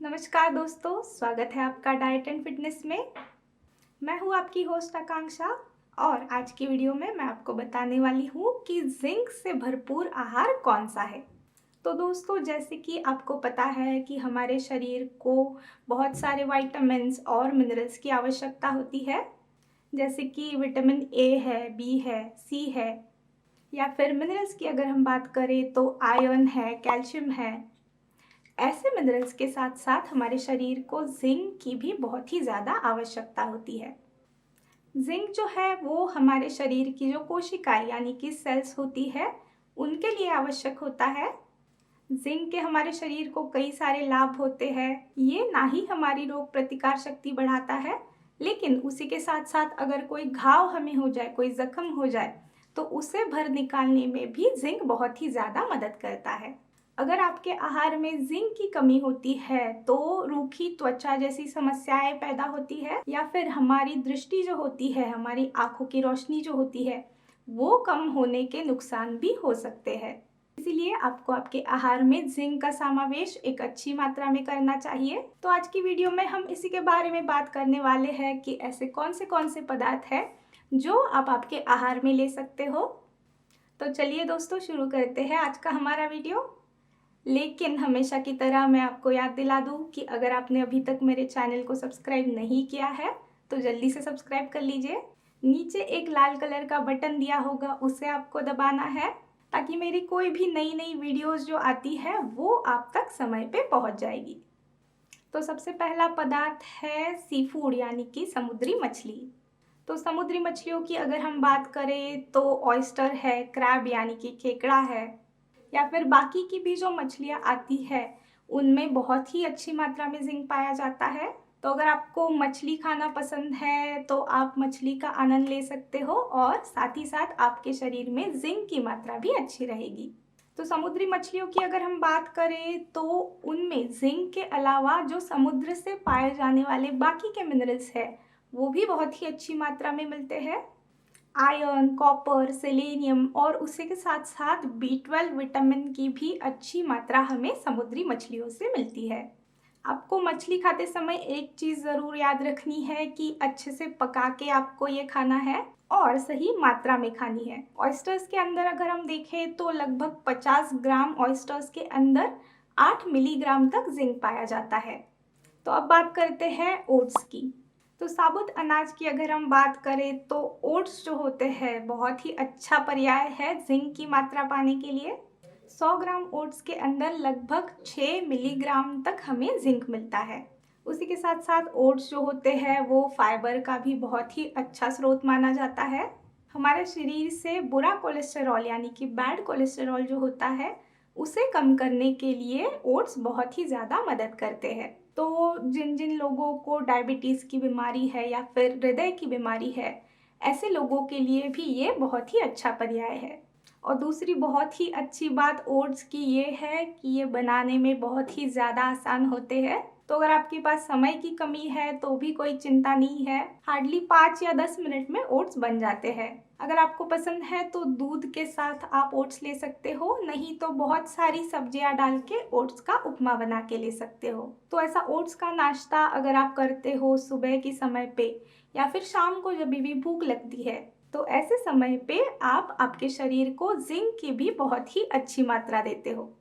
नमस्कार दोस्तों, स्वागत है आपका डाइट एंड फिटनेस में। मैं हूँ आपकी होस्ट आकांक्षा और आज की वीडियो में मैं आपको बताने वाली हूँ कि जिंक से भरपूर आहार कौन सा है। तो दोस्तों, जैसे कि आपको पता है कि हमारे शरीर को बहुत सारे विटामिन्स और मिनरल्स की आवश्यकता होती है, जैसे कि विटामिन ए है, बी है, सी है, या फिर मिनरल्स की अगर हम बात करें तो आयरन है, कैल्शियम है। ऐसे मिनरल्स के साथ साथ हमारे शरीर को जिंक की भी बहुत ही ज़्यादा आवश्यकता होती है। जिंक जो है वो हमारे शरीर की जो कोशिकाएं यानी कि सेल्स होती है उनके लिए आवश्यक होता है। जिंक के हमारे शरीर को कई सारे लाभ होते हैं। ये ना ही हमारी रोग प्रतिकार शक्ति बढ़ाता है, लेकिन उसी के साथ साथ अगर कोई घाव हमें हो जाए, कोई जख्म हो जाए, तो उसे भर निकालने में भी जिंक बहुत ही ज़्यादा मदद करता है। अगर आपके आहार में जिंक की कमी होती है तो रूखी त्वचा जैसी समस्याएं पैदा होती है, या फिर हमारी दृष्टि जो होती है, हमारी आंखों की रोशनी जो होती है, वो कम होने के नुकसान भी हो सकते हैं। इसीलिए आपको आपके आहार में जिंक का समावेश एक अच्छी मात्रा में करना चाहिए। तो आज की वीडियो में हम इसी के बारे में बात करने वाले हैं कि ऐसे कौन से पदार्थ हैं जो आप आपके आहार में ले सकते हो। तो चलिए दोस्तों, शुरू करते हैं आज का हमारा वीडियो। लेकिन हमेशा की तरह मैं आपको याद दिला दूं कि अगर आपने अभी तक मेरे चैनल को सब्सक्राइब नहीं किया है तो जल्दी से सब्सक्राइब कर लीजिए। नीचे एक लाल कलर का बटन दिया होगा, उसे आपको दबाना है ताकि मेरी कोई भी नई नई वीडियोस जो आती है वो आप तक समय पे पहुंच जाएगी। तो सबसे पहला पदार्थ है सी फूड यानी कि समुद्री मछली। तो समुद्री मछलियों की अगर हम बात करें तो ऑयस्टर है, क्रैब यानी कि केकड़ा है, या फिर बाकी की भी जो मछलियाँ आती है उनमें बहुत ही अच्छी मात्रा में जिंक पाया जाता है। तो अगर आपको मछली खाना पसंद है तो आप मछली का आनंद ले सकते हो और साथ ही साथ आपके शरीर में जिंक की मात्रा भी अच्छी रहेगी। तो समुद्री मछलियों की अगर हम बात करें तो उनमें जिंक के अलावा जो समुद्र से पाए जाने वाले बाकी के मिनरल्स है वो भी बहुत ही अच्छी मात्रा में मिलते हैं। आयरन, कॉपर, सेलेनियम और उसी के साथ साथ B12 विटामिन की भी अच्छी मात्रा हमें समुद्री मछलियों से मिलती है। आपको मछली खाते समय एक चीज़ ज़रूर याद रखनी है कि अच्छे से पका के आपको ये खाना है और सही मात्रा में खानी है। ऑयस्टर्स के अंदर अगर हम देखें तो लगभग 50 ग्राम ऑयस्टर्स के अंदर 8 मिलीग्राम तक जिंक पाया जाता है। तो अब बात करते हैं ओट्स की। तो साबुत अनाज की अगर हम बात करें तो ओट्स जो होते हैं बहुत ही अच्छा पर्याय है जिंक की मात्रा पाने के लिए। 100 ग्राम ओट्स के अंदर लगभग 6 मिलीग्राम तक हमें जिंक मिलता है। उसी के साथ साथ ओट्स जो होते हैं वो फाइबर का भी बहुत ही अच्छा स्रोत माना जाता है। हमारे शरीर से बुरा कोलेस्टेरॉल यानी कि बैड कोलेस्टेरॉल जो होता है उसे कम करने के लिए ओट्स बहुत ही ज़्यादा मदद करते हैं। तो जिन जिन लोगों को डायबिटीज़ की बीमारी है या फिर हृदय की बीमारी है, ऐसे लोगों के लिए भी ये बहुत ही अच्छा पर्याय है। और दूसरी बहुत ही अच्छी बात ओट्स की ये है कि ये बनाने में बहुत ही ज़्यादा आसान होते हैं। तो अगर आपके पास समय की कमी है तो भी कोई चिंता नहीं है, हार्डली 5 या 10 मिनट में ओट्स बन जाते हैं। अगर आपको पसंद है तो दूध के साथ आप ओट्स ले सकते हो, नहीं तो बहुत सारी सब्जियां डाल के ओट्स का उपमा बना के ले सकते हो। तो ऐसा ओट्स का नाश्ता अगर आप करते हो सुबह के समय पे या फिर शाम को जब भी भूख लगती है, तो ऐसे समय पे आप आपके शरीर को जिंक की भी बहुत ही अच्छी मात्रा देते हो।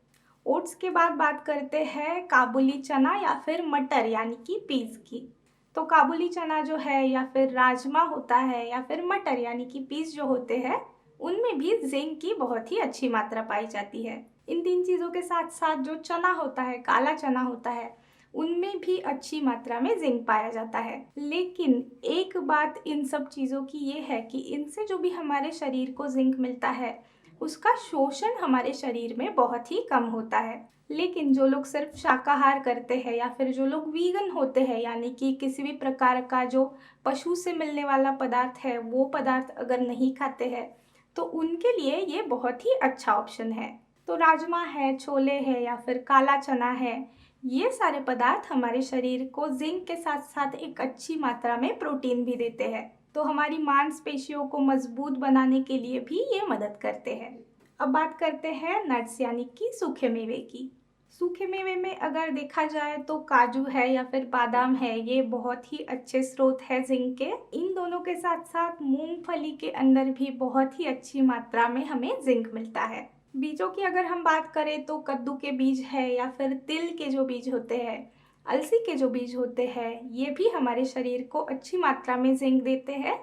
ओट्स के बाद बात करते हैं काबुली चना या फिर मटर यानी कि पीस की। तो काबुली चना जो है या फिर राजमा होता है या फिर मटर यानी कि पीस जो होते हैं उनमें भी जिंक की बहुत ही अच्छी मात्रा पाई जाती है। इन तीन चीज़ों के साथ साथ जो चना होता है, काला चना होता है, उनमें भी अच्छी मात्रा में जिंक पाया जाता है। लेकिन एक बात इन सब चीज़ों की ये है कि इनसे जो भी हमारे शरीर को जिंक मिलता है उसका शोषण हमारे शरीर में बहुत ही कम होता है। लेकिन जो लोग सिर्फ शाकाहार करते हैं या फिर जो लोग वीगन होते हैं यानी कि किसी भी प्रकार का जो पशु से मिलने वाला पदार्थ है वो पदार्थ अगर नहीं खाते हैं तो उनके लिए ये बहुत ही अच्छा ऑप्शन है। तो राजमा है, छोले है या फिर काला चना है, ये सारे पदार्थ हमारे शरीर को जिंक के साथ साथ एक अच्छी मात्रा में प्रोटीन भी देते हैं। तो हमारी मांसपेशियों को मजबूत बनाने के लिए भी ये मदद करते हैं। अब बात करते हैं नट्स यानी कि सूखे मेवे की। सूखे मेवे में अगर देखा जाए तो काजू है या फिर बादाम है, ये बहुत ही अच्छे स्रोत है जिंक के। इन दोनों के साथ साथ मूंगफली के अंदर भी बहुत ही अच्छी मात्रा में हमें जिंक मिलता है। बीजों की अगर हम बात करें तो कद्दू के बीज है या फिर तिल के जो बीज होते हैं, अलसी के जो बीज होते हैं, ये भी हमारे शरीर को अच्छी मात्रा में जिंक देते हैं।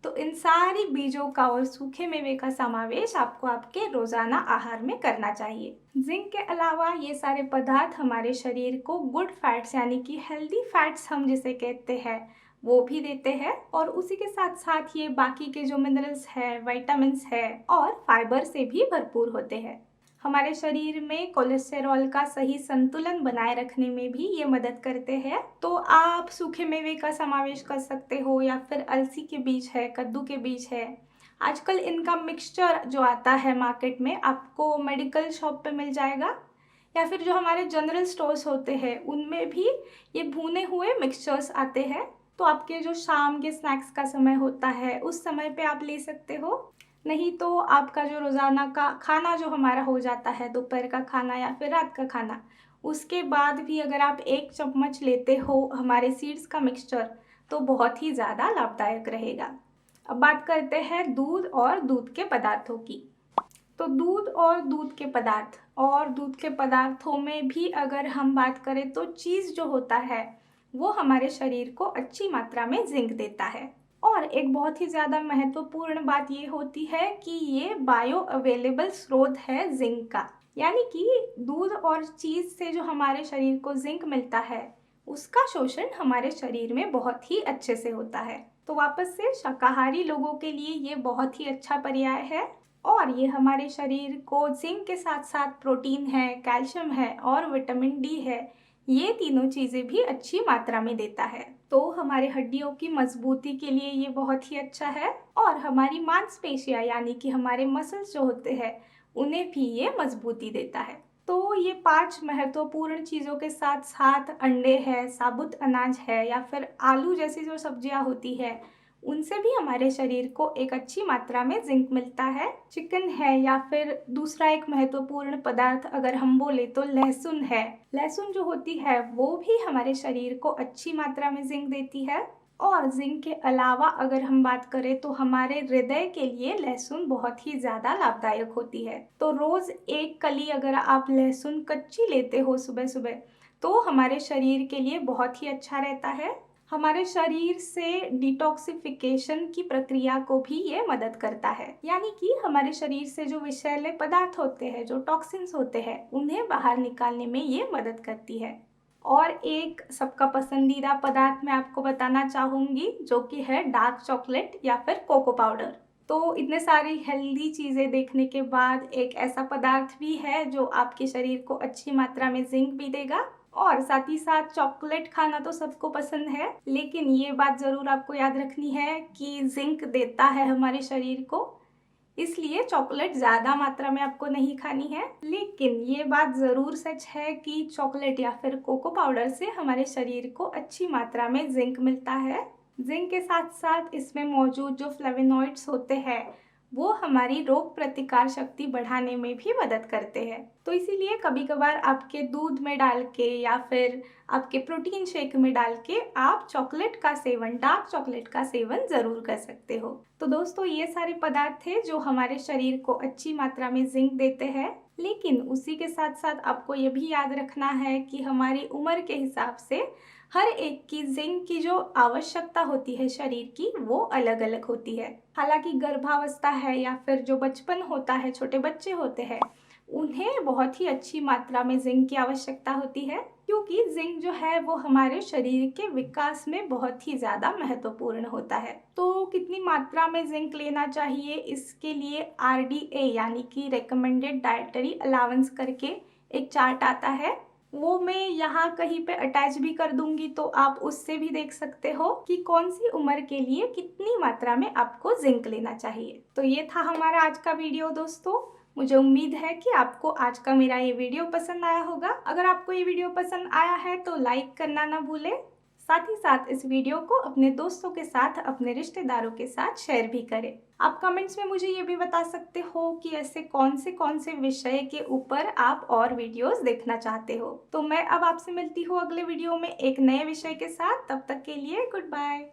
तो इन सारी बीजों का और सूखे मेवे का समावेश आपको आपके रोजाना आहार में करना चाहिए। जिंक के अलावा ये सारे पदार्थ हमारे शरीर को गुड फैट्स यानी कि हेल्दी फैट्स हम जिसे कहते हैं वो भी देते हैं, और उसी के साथ साथ ये बाकी के जो मिनरल्स है, विटामिन्स है और फाइबर से भी भरपूर होते हैं। हमारे शरीर में कोलेस्टेरॉल का सही संतुलन बनाए रखने में भी ये मदद करते हैं। तो आप सूखे मेवे का समावेश कर सकते हो या फिर अलसी के बीज है, कद्दू के बीज है। आजकल इनका मिक्सचर जो आता है मार्केट में, आपको मेडिकल शॉप पे मिल जाएगा, या फिर जो हमारे जनरल स्टोर्स होते हैं उनमें भी ये भुने हुए मिक्सचर्स आते हैं। तो आपके जो शाम के स्नैक्स का समय होता है उस समय पे आप ले सकते हो। नहीं तो आपका जो रोज़ाना का खाना जो हमारा हो जाता है, दोपहर का खाना या फिर रात का खाना, उसके बाद भी अगर आप 1 चम्मच लेते हो हमारे सीड्स का मिक्सचर तो बहुत ही ज़्यादा लाभदायक रहेगा। अब बात करते हैं दूध और दूध के पदार्थों की। तो दूध और दूध के पदार्थों में भी अगर हम बात करें तो चीज़ जो होता है वो हमारे शरीर को अच्छी मात्रा में जिंक देता है। और एक बहुत ही ज़्यादा महत्वपूर्ण बात ये होती है कि ये बायो अवेलेबल स्रोत है जिंक का, यानी कि दूध और चीज़ से जो हमारे शरीर को जिंक मिलता है उसका शोषण हमारे शरीर में बहुत ही अच्छे से होता है। तो वापस से शाकाहारी लोगों के लिए ये बहुत ही अच्छा पर्याय है, और ये हमारे शरीर को जिंक के साथ साथ प्रोटीन है, कैल्शियम है और विटामिन डी है, ये तीनों चीज़ें भी अच्छी मात्रा में देता है। तो हमारे हड्डियों की मजबूती के लिए ये बहुत ही अच्छा है, और हमारी मांसपेशियां यानी कि हमारे मसल्स जो होते हैं उन्हें भी ये मजबूती देता है। तो ये 5 महत्वपूर्ण चीज़ों के साथ साथ अंडे है, साबुत अनाज है या फिर आलू जैसी जो सब्जियां होती है उनसे भी हमारे शरीर को एक अच्छी मात्रा में जिंक मिलता है। चिकन है या फिर दूसरा एक महत्वपूर्ण पदार्थ अगर हम बोले तो लहसुन है। लहसुन जो होती है वो भी हमारे शरीर को अच्छी मात्रा में जिंक देती है। और जिंक के अलावा अगर हम बात करें तो हमारे हृदय के लिए लहसुन बहुत ही ज़्यादा लाभदायक होती है। तो रोज़ 1 कली अगर आप लहसुन कच्ची लेते हो सुबह सुबह तो हमारे शरीर के लिए बहुत ही अच्छा रहता है। हमारे शरीर से डिटॉक्सिफिकेशन की प्रक्रिया को भी ये मदद करता है, यानी कि हमारे शरीर से जो विषैले पदार्थ होते हैं, जो टॉक्सिन्स होते हैं, उन्हें बाहर निकालने में ये मदद करती है। और एक सबका पसंदीदा पदार्थ मैं आपको बताना चाहूँगी जो कि है डार्क चॉकलेट या फिर कोको पाउडर। तो इतने सारी हेल्दी चीज़ें देखने के बाद एक ऐसा पदार्थ भी है जो आपके शरीर को अच्छी मात्रा में जिंक भी देगा, और साथ ही साथ चॉकलेट खाना तो सबको पसंद है, लेकिन ये बात ज़रूर आपको याद रखनी है कि जिंक देता है हमारे शरीर को, इसलिए चॉकलेट ज़्यादा मात्रा में आपको नहीं खानी है। लेकिन ये बात ज़रूर सच है कि चॉकलेट या फिर कोको पाउडर से हमारे शरीर को अच्छी मात्रा में जिंक मिलता है। जिंक के साथ साथ इसमें मौजूद जो फ्लेवोनॉइड्स होते हैं वो हमारी रोग प्रतिकार शक्ति बढ़ाने में भी मदद करते हैं। तो इसीलिए कभी कभार आपके दूध में डाल के या फिर आपके प्रोटीन शेक में डाल के आप चॉकलेट का सेवन, डार्क चॉकलेट का सेवन ज़रूर कर सकते हो। तो दोस्तों ये सारे पदार्थ थे जो हमारे शरीर को अच्छी मात्रा में जिंक देते हैं, लेकिन उसी के साथ साथ आपको ये भी याद रखना है कि हमारी उम्र के हिसाब से हर एक की जिंक की जो आवश्यकता होती है शरीर की वो अलग अलग होती है। हालांकि गर्भावस्था है या फिर जो बचपन होता है, छोटे बच्चे होते हैं, उन्हें बहुत ही अच्छी मात्रा में जिंक की आवश्यकता होती है, क्योंकि जिंक जो है वो हमारे शरीर के विकास में बहुत ही ज़्यादा महत्वपूर्ण होता है। तो कितनी मात्रा में जिंक लेना चाहिए, इसके लिए RDA यानी कि रिकमेंडेड डाइटरी अलाउंस करके एक चार्ट आता है, वो मैं यहाँ कहीं पे अटैच भी कर दूंगी, तो आप उससे भी देख सकते हो कि कौन सी उम्र के लिए कितनी मात्रा में आपको जिंक लेना चाहिए। तो ये था हमारा आज का वीडियो दोस्तों। मुझे उम्मीद है कि आपको आज का मेरा ये वीडियो पसंद आया होगा। अगर आपको ये वीडियो पसंद आया है तो लाइक करना ना भूलें। साथ ही साथ इस वीडियो को अपने दोस्तों के साथ, अपने रिश्तेदारों के साथ शेयर भी करें। आप कमेंट्स में मुझे ये भी बता सकते हो कि ऐसे कौन से विषय के ऊपर आप और वीडियोस देखना चाहते हो। तो मैं अब आपसे मिलती हूँ अगले वीडियो में एक नए विषय के साथ। तब तक के लिए गुड बाय।